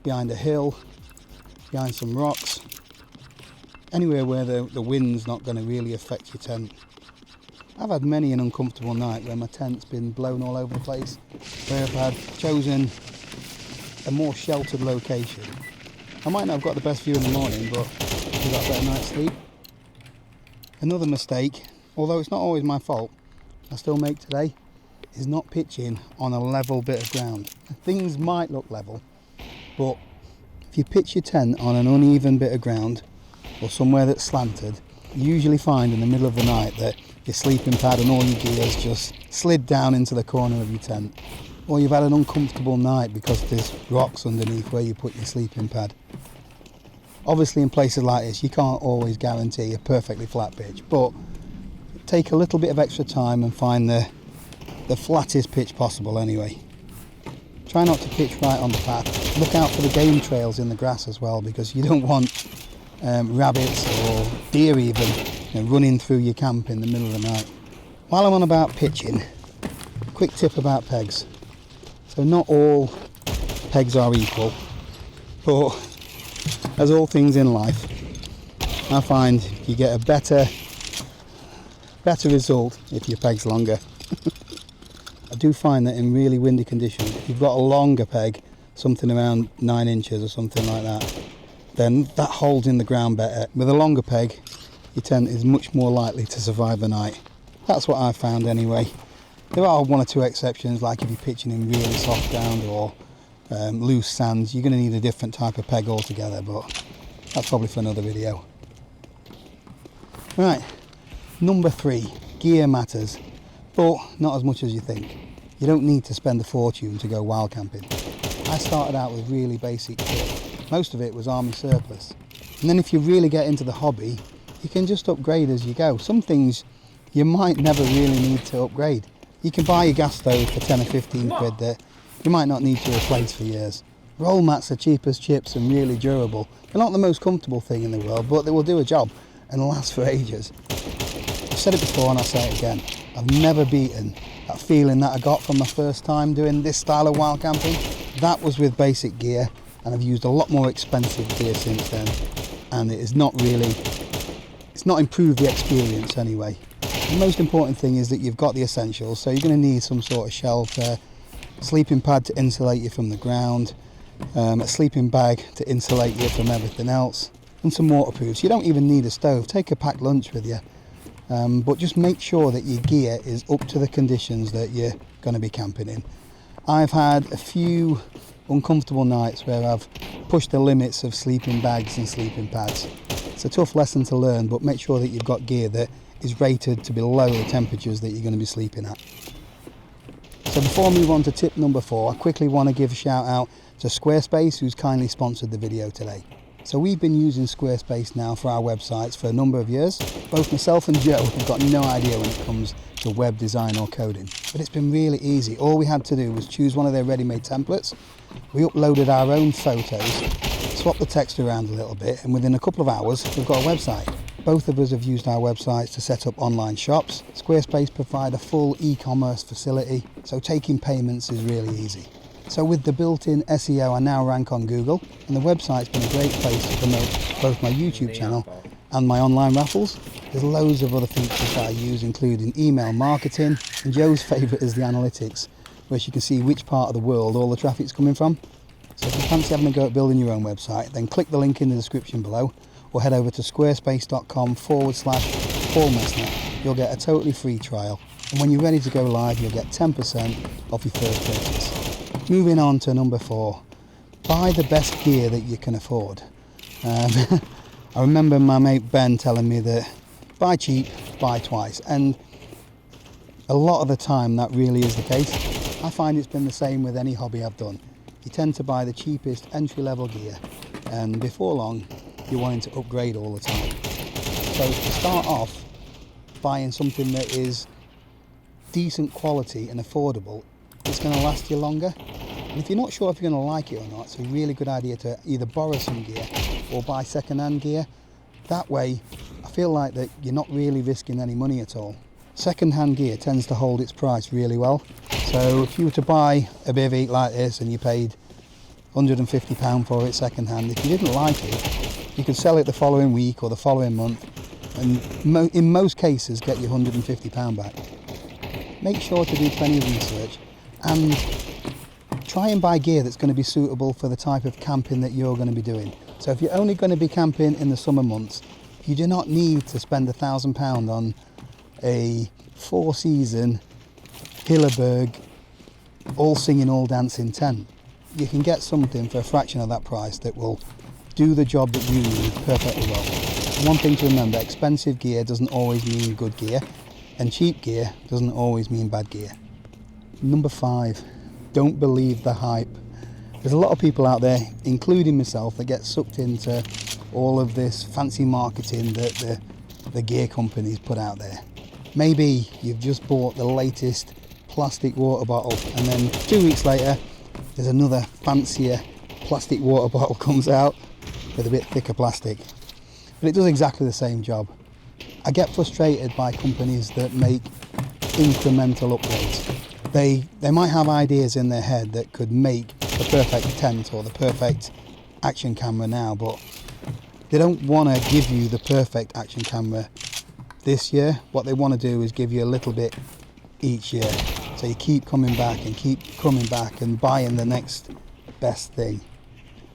behind a hill, behind some rocks, anywhere where the wind's not going to really affect your tent. I've had many an uncomfortable night where my tent's been blown all over the place, where I've had chosen a more sheltered location. I might not have got the best view in the morning, but I've got a better night's sleep. Another mistake, although it's not always my fault, I still make today, is not pitching on a level bit of ground. Things might look level, but if you pitch your tent on an uneven bit of ground or somewhere that's slanted, you usually find in the middle of the night that your sleeping pad and all your gear's just slid down into the corner of your tent, or you've had an uncomfortable night because there's rocks underneath where you put your sleeping pad. Obviously in places like this you can't always guarantee a perfectly flat pitch, but take a little bit of extra time and find the flattest pitch possible anyway. Try not to pitch right on the path. Look out for the game trails in the grass as well, because you don't want rabbits or deer even running through your camp in the middle of the night. While I'm on about pitching, quick tip about pegs. So not all pegs are equal, but as all things in life, I find you get a better result if your peg's longer. I do find that in really windy conditions, if you've got a longer peg, something around 9 inches or something like that, then that holds in the ground better. With a longer peg, your tent is much more likely to survive the night. That's what I've found anyway. There are one or two exceptions, like if you're pitching in really soft ground or loose sands, you're going to need a different type of peg altogether, but that's probably for another video. Right, number 3, gear matters, but not as much as you think. You don't need to spend a fortune to go wild camping. I started out with really basic kit. Most of it was army surplus. And then if you really get into the hobby, you can just upgrade as you go. Some things you might never really need to upgrade. You can buy a gas stove for 10 or 15 quid that you might not need to replace for years. Roll mats are cheap as chips and really durable. They're not the most comfortable thing in the world, but they will do a job and last for ages. I've said it before and I'll say it again. I've never beaten that feeling that I got from my first time doing this style of wild camping. That was with basic gear, and I've used a lot more expensive gear since then, and it is not really, it's not improved the experience anyway. The most important thing is that you've got the essentials, so you're going to need some sort of shelter, sleeping pad to insulate you from the ground, a sleeping bag to insulate you from everything else, and some waterproofs. You don't even need a stove. Take a packed lunch with you, but just make sure that your gear is up to the conditions that you're going to be camping in. I've had a few uncomfortable nights where I've pushed the limits of sleeping bags and sleeping pads. It's a tough lesson to learn, but make sure that you've got gear that is rated to below the temperatures that you're going to be sleeping at. So before I move on to tip number 4, I quickly want to give a shout out to Squarespace, who's kindly sponsored the video today. So we've been using Squarespace now for our websites for a number of years. Both myself and Joe have got no idea when it comes to web design or coding, but it's been really easy. All we had to do was choose one of their ready-made templates. We uploaded our own photos, swapped the text around a little bit, and within a couple of hours we've got a website. Both of us have used our websites to set up online shops. Squarespace provide a full e-commerce facility, so taking payments is really easy. So with the built-in SEO, I now rank on Google, and the website's been a great place to promote both my YouTube channel and my online raffles. There's loads of other features that I use, including email marketing, and Joe's favourite is the analytics, where you can see which part of the world all the traffic's coming from. So if you fancy having a go at building your own website, then click the link in the description below, or head over to squarespace.com/PaulMessner. You'll get a totally free trial, and when you're ready to go live, you'll get 10% off your first purchase. Moving on to number 4, buy the best gear that you can afford. I remember my mate Ben telling me that buy cheap, buy twice, and a lot of the time that really is the case. I find it's been the same with any hobby I've done. You tend to buy the cheapest entry-level gear, and before long you're wanting to upgrade all the time. So to start off, buying something that is decent quality and affordable, it's going to last you longer. And if you're not sure if you're going to like it or not, it's a really good idea to either borrow some gear or buy second-hand gear. That way, I feel like that you're not really risking any money at all. Second-hand gear tends to hold its price really well. So if you were to buy a bivvy like this and you paid £150 for it second hand. If you didn't like it, you could sell it the following week or the following month, and in most cases get your £150 back. Make sure to do plenty of research and try and buy gear that's going to be suitable for the type of camping that you're going to be doing. So if you're only going to be camping in the summer months, you do not need to spend £1,000 on a 4-season Hilleberg all singing all dancing tent. You can get something for a fraction of that price that will do the job that you need perfectly well. One thing to remember, expensive gear doesn't always mean good gear, and cheap gear doesn't always mean bad gear. Number 5, don't believe the hype. There's a lot of people out there, including myself, that get sucked into all of this fancy marketing that the gear companies put out there. Maybe you've just bought the latest plastic water bottle, and then 2 weeks later there's another fancier plastic water bottle comes out with a bit thicker plastic, but it does exactly the same job. I get frustrated by companies that make incremental upgrades. They might have ideas in their head that could make the perfect tent or the perfect action camera now, but they don't want to give you the perfect action camera this year. What they want to do is give you a little bit each year, so you keep coming back and buying the next best thing.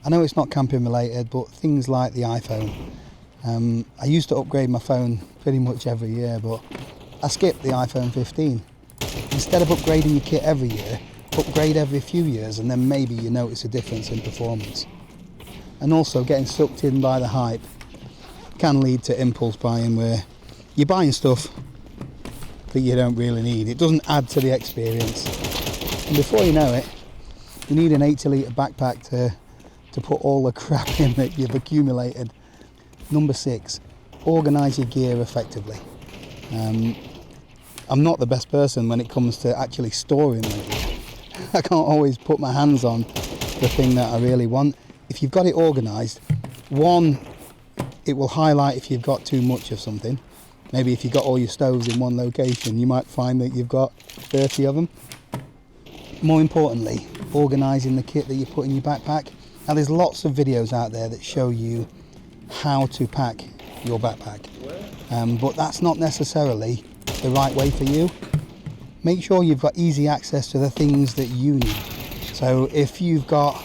I know it's not camping related, but things like the iPhone. I used to upgrade my phone pretty much every year, but I skipped the iPhone 15. Instead of upgrading your kit every year, upgrade every few years, and then maybe you notice a difference in performance. And also, getting sucked in by the hype can lead to impulse buying, where you're buying stuff that you don't really need. It doesn't add to the experience, and before you know it, you need an 80-litre backpack to put all the crap in that you've accumulated. Number 6, organise your gear effectively. I'm not the best person when it comes to actually storing my gear. I can't always put my hands on the thing that I really want. If you've got it organised, one, it will highlight if you've got too much of something. Maybe if you've got all your stoves in one location, you might find that you've got 30 of them. More importantly, organising the kit that you put in your backpack. Now, there's lots of videos out there that show you how to pack your backpack, but that's not necessarily the right way for you. Make sure you've got easy access to the things that you need. So if you've got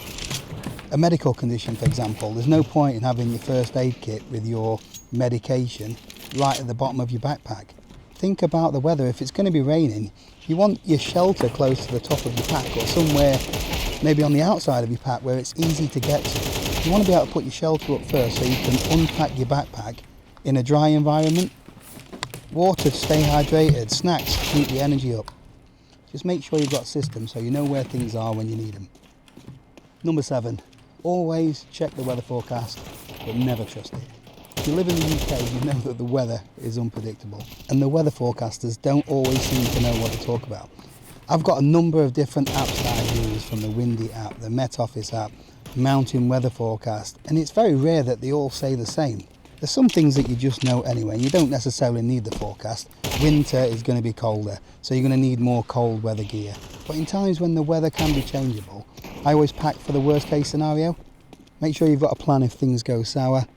a medical condition, for example, there's no point in having your first aid kit with your medication right at the bottom of your backpack. Think about the weather. If it's going to be raining, you want your shelter close to the top of your pack, or somewhere maybe on the outside of your pack where it's easy to get to. You want to be able to put your shelter up first so you can unpack your backpack in a dry environment. Water to stay hydrated, snacks to keep the energy up. Just make sure you've got systems so you know where things are when you need them. Number 7, always check the weather forecast, but never trust it. If you live in the UK, you know that the weather is unpredictable, and the weather forecasters don't always seem to know what to talk about. I've got a number of different apps that I use, from the Windy app, the Met Office app, Mountain Weather Forecast, and it's very rare that they all say the same. There's some things that you just know anyway, and you don't necessarily need the forecast. Winter is going to be colder, so you're going to need more cold weather gear. But in times when the weather can be changeable, I always pack for the worst case scenario. Make sure you've got a plan if things go sour.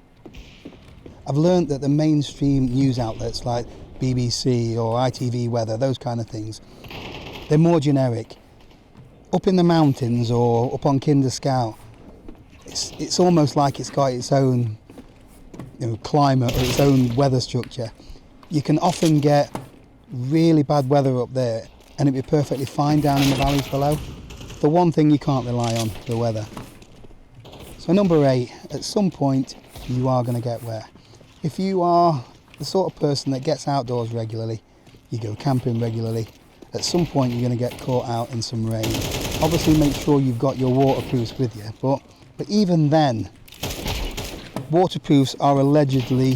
I've learned that the mainstream news outlets like BBC or ITV Weather, those kind of things, they're more generic. Up in the mountains or up on Kinder Scout, it's almost like it's got its own climate or its own weather structure. You can often get really bad weather up there and it'd be perfectly fine down in the valleys below. The one thing you can't rely on, the weather. So number 8, at some point you are going to get wet. If you are the sort of person that gets outdoors regularly, you go camping regularly, at some point you're going to get caught out in some rain. Obviously make sure you've got your waterproofs with you, but even then, waterproofs are allegedly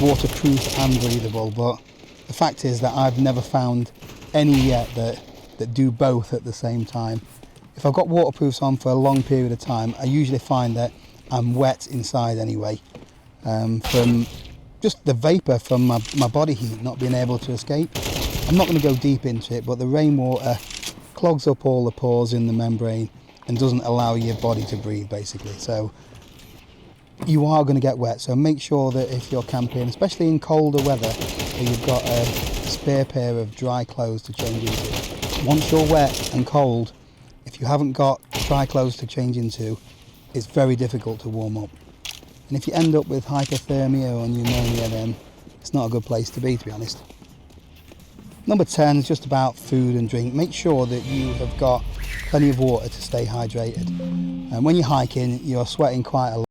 waterproof and breathable, but the fact is that I've never found any yet that do both at the same time. If I've got waterproofs on for a long period of time, I usually find that I'm wet inside anyway, from just the vapour from my body heat not being able to escape. I'm not going to go deep into it, but the rainwater clogs up all the pores in the membrane, and doesn't allow your body to breathe basically. So you are going to get wet, so make sure that if you're camping, especially in colder weather, that you've got a spare pair of dry clothes to change into. Once you're wet and cold, if you haven't got dry clothes to change into, it's very difficult to warm up. And if you end up with hypothermia or pneumonia, then it's not a good place to be honest. Number 10 is just about food and drink. Make sure that you have got plenty of water to stay hydrated. And when you're hiking, you're sweating quite a lot.